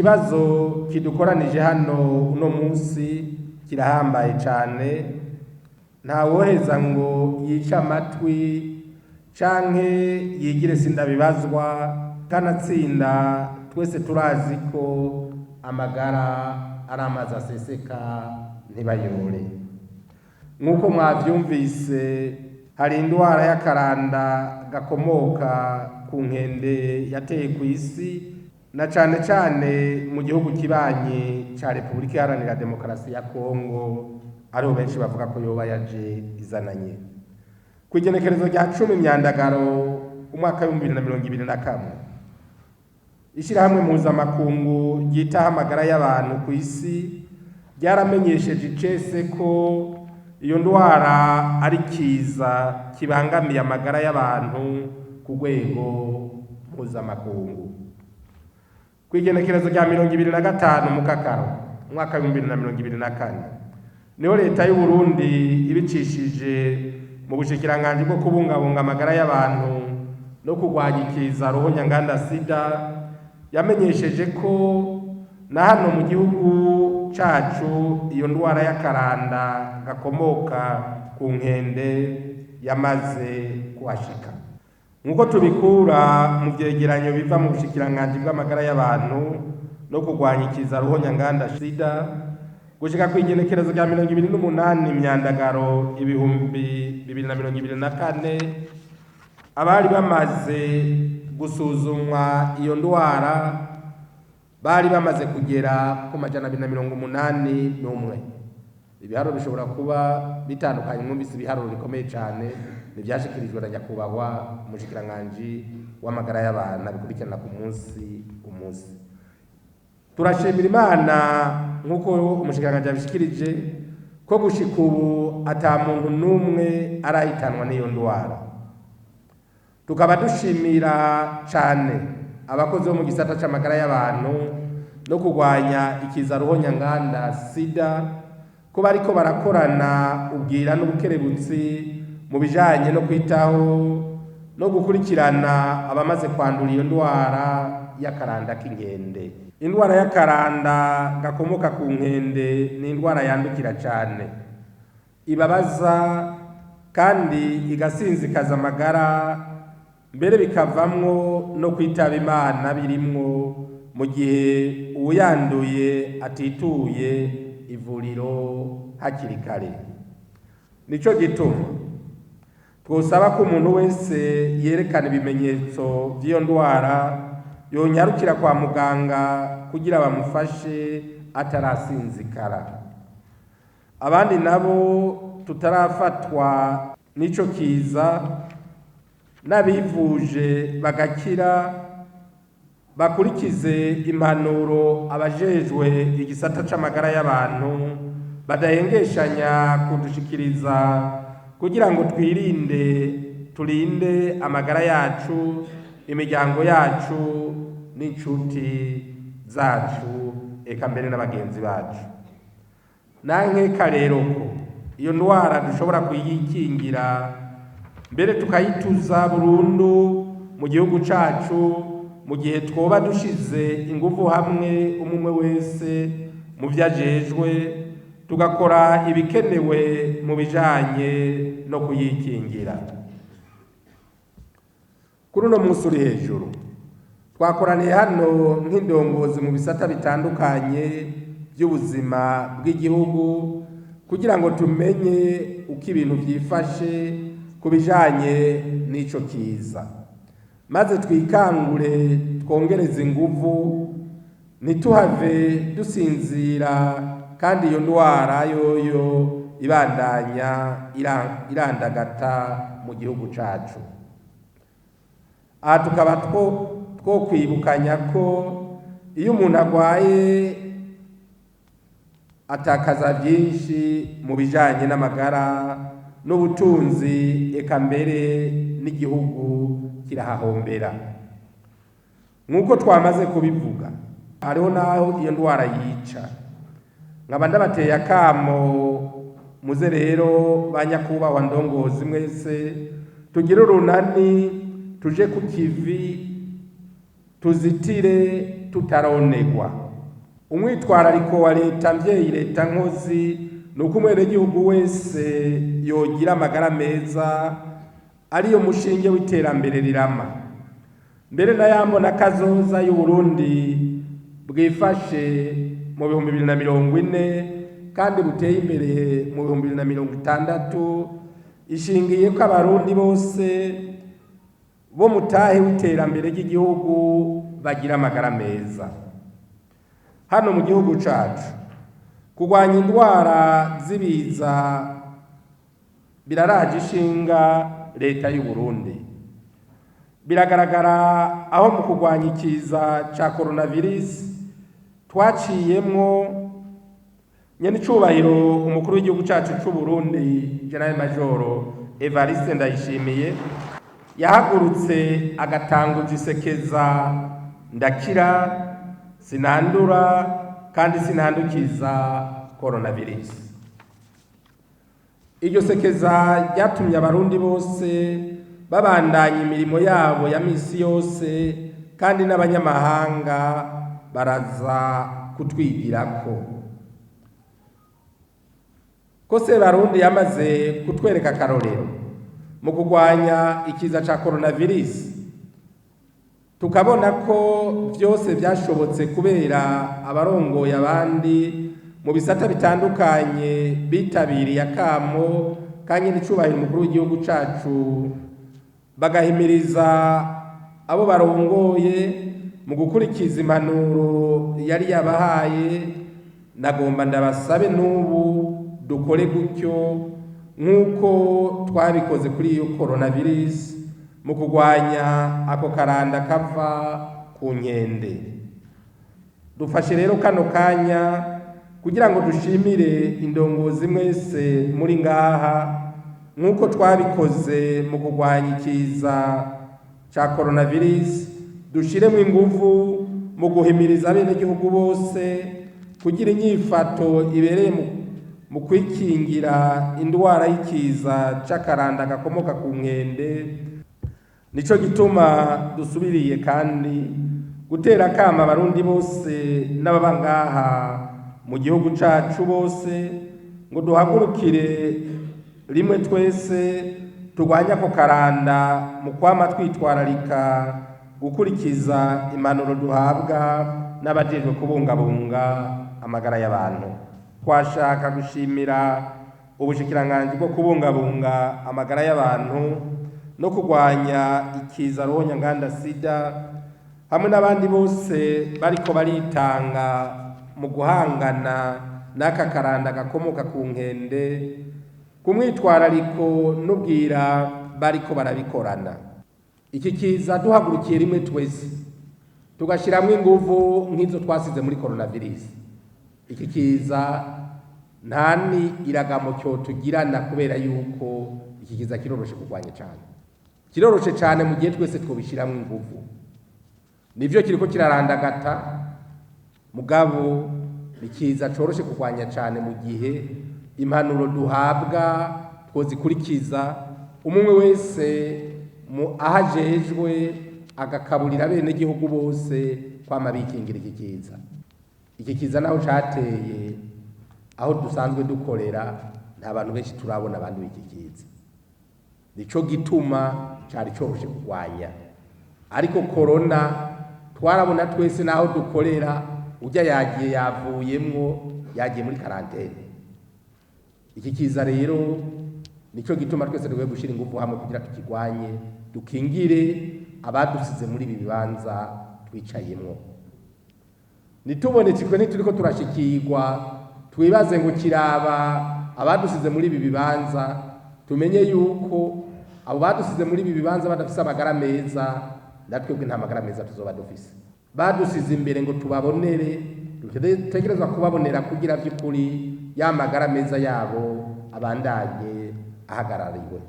ikibazo kidukoranije hano uno munsi kirahambaye cyane, nta woheza ngo yice amatwi canke yigire sindabibazwa, kanatsinda twese turazi ko amagara ari amazi aseseka ntibayore. Nk'uko mwavyumvise, hari indwara y'akaranda gakomoka ku nkende yateye ku isi, na cane cane mu gihugu kibanyi ca Repubulika Iharanira Demokarasi ya Kongo, ariho benshi bavuga ko yoba yaje izananye. Kw'igenekerezo rya 10 Myandagaro umwaka w'2021, ishirahamwe mpuzamakungu ryitaho amagara y'abantu ku isi ryaramenyesheje icese ko iyo ndwara ari kiza kibangamiye amagara y'abantu ku rwego mpuzamakungu. Kw'igenekerezo rya 25 Mukakaro umwaka w'2024, niho leta y'u Burundi ibicishije mu bushikiranganji bwo kubungabunga amagara y'abantu no kurwanya ikiza ruhonyanganda sida yamenyesheje ko na hano mu gihugu cacu iyo ndwara y'akaranda gakomoka ku nkende yamaze kuhashika. Nk'uko tubikura mu vyegeranyo biva mu bushikiranganji bw'amagara y'abantu no kurwanya ikiza ruhonyanganda sida, gushika kw'igenekerezo rya 28 Myandagaro 2024, abari bamaze gusuzumwa iyo ndwara bari bamaze kugera ku 281. Ibiharuro bishobora kuba bitandukanye, mwumvise ibiharuro bikomeye cyane nivyashikirijwe na nyakubahwa umushikiranganji w'amagara y'abantu bikurikirana ku munsi. Turashimira Imana nk'uko umushikiranganji yabishikirije ko gushika ubu ata muntu n'umwe arahitanwa n'iyo ndwara. Tukaba dushimira cyane abakozi bo mu gisata c'amagara y'abantu no kurwanya ikiza ruhonyanganda sida ko bariko barakorana ubwira n'ubukerebutsi mu bijanye no kwitaho no gukurikirana abamaze kwandura iyo ndwara y'akaranda k'inkende. Indwara y'akaranda gakomoka ku nkende ni indwara yandukira cyane, ibabaza kandi igasinzikaza amagara, mbere bikavamwo no kwitaba Imana birimwo mu gihe uyanduye atituye ivuriro hakiri kare. Nico gituma twosaba ko umuntu wese yerekana ibimenyetso by'iyo ndwara yonyarukira kwa muganga kugira bamufashe atarasinzikara. Abandi nabo tutarafatwa n'ico kiza n'abivuje bagakira, bakurikize impanuro abajejwe igisata c'amagara y'abantu badahengeshanya kudushikiriza kugira ngo turinde amagara yacu, imiryango yacu n'inshuti zacu, eka mbere n'abagenzi bacu. Nankeka rero ko iyo ndwara dushobora kuyikingira, mbere tukayituza burundu mu gihugu cacu, mu gihe twoba dushize ingufu hamwe, umwe wese mu vyajejwe, tugakora ibikenewe mu bijanye no kuyikingira. Kuri uno munsi uri hejuru, twakoraniye hano nk'indongozi mu bisata bitandukanye by'ubuzima bw'igihugu kugira ngo tumenye uko ibintu vyifashe ku bijanye n'ico kiza, maze twikangure twongereze inguvu, ntituhave dusinzira kandi iyo ndwara yoyo ibandanya irandagata mu gihugu cacu. Aha tukaba two kwibukanya ko iyo umuntu agwaye atakaza byinshi mu bijanye n'amagara n'ubutunzi, eka mbere n'igihugu kirahahombera. Nk'uko twamaze kubivuga, hariho naho iyo ndwara yica. Nkaba ndabateye akamo, muze rero banyakubahwa ndongozi mwese tugire urunani, tuje ku kivi, tuzitire tutaronegwa. umwitwarariko wa leta mvyeyi, leta nkozi, nuko umwenegihugu wese yogira amagara meza ariyo mushinge w'iterambere rirama. Mbere na yambona kazoza y'Uburundi bwifashe mu 2040 kandi buteye imbere mu 2060 ishingiye ko abarundi bose bo mutahe w'iterambere ry'igihugu bagira amagara meza. Hano mu gihugu cacu kurwanya indwara z'ibiza biraraje ishinga leta y'u Burundi. Biragaragara aho mu kurwanya ikiza ca coronavirus twaciyemwo nyene icubahiro umukuru w'igihugu cacu c'u Burundi General Major Evariste Ndayishimiye yahagurutse agatanguza isekeza ndakira sinandura kandi sinandukiza coronavirus. Iryo sekeza ryatumye abarundi bose babandanya imirimo yabo ya misi yose kandi n'abanyamahanga baraza kutwigirako. Ko Sebarundi yamaze kutwereka akarorero mu kurwanya ikiza ca coronavirus, tukabona ko vyose vyashobotse kubera abarongoye abandi mu bisata bitandukanye bitabiriye akamo kandi n'icubahiro umukuru w'igihugu cacu bagahimiriza abo barongoye mu gukurikiza impanuro yari yabahaye. Nagomba ndabasabe n'ubu dukore gutyo nk'uko twabikoze kuri iyo coronavirus mu kurwanya ako karanda kava ku nkende. Dufashe rero kano kanya kugira ngo dushimire indongozi mwese muri ngaha nk'uko twabikoze mu kurwanya ikiza ca coronavirus, dushiremo inguvu mu guhimiriza abenegihugu bose kugira inyifato ibereye mu kwikingira indwara y'ikiza c'akaranda gakomoka ku nkende. Nico gituma dusubiriye kandi gutera kama abarundi bose n'ababa ngaha mu gihugu cacu bose ngo duhagurukire rimwe twese turwanya ako karanda mu kwama twitwararika gukurikiza impanuro duhabwa n'abajejwe kubungabunga amagara y'abantu. Twashaka gushimira ubushikiranganji bwo kubungabunga amagara y'abantu no kurwanya ikiza ruhonyanganda sida hamwe n'abandi bose bariko baritanga mu guhangana n'aka karanda gakomoka ku nkende, ku mwitwarariko n'ubwira bariko barabikorana. Iki kiza duhagurukiye rimwe twese tugashiramwo inguvu nk'izo twasize muri coronavirus. Iki kiza nta ni iragamo cyo tugirana kubera yuko iki kiza kiroroshe kurwanya cyane. Kiroroshe cyane mu gihe twese twobishiramwo inguvu. Nivyo kiriko kirarandagata mugabo ikiza coroshe kurwanya cyane mu gihe impanuro duhabwa twozikurikiza, umwe wese mu ahajejwe agakaburira bene gihugu bose kwama bikingira iki kiza. Iki kiza naho cateye aho dusanzwe dukorera nta bantu benshi turabona abantu b'iki kiza. Nico gituma cari coroshe kurwanya. Ariko corona twarabona twese naho dukorera ujya yagiye yavuyemwo yagiye muri karantene. Iki kiza rero nico gituma twese dukwiye gushira ingufu hamwe kugira tukigwanye, dukingire abadusize muri ibi bibanza twicayemwo. Nitubonekirwe nituriko turashikirwa twibaze ngo kiraba abadusize muri ibi bibanza, tumenye yuko abo badusize muri ibi bibanza badafise amagara meza, natwebwe nta magara meza tuzoba dufise. Badusize imbere ngo tubabonere, dutegerezwa kubabonera kugira vy'ukuri ya magara meza yabo abandanye ahagarariwe.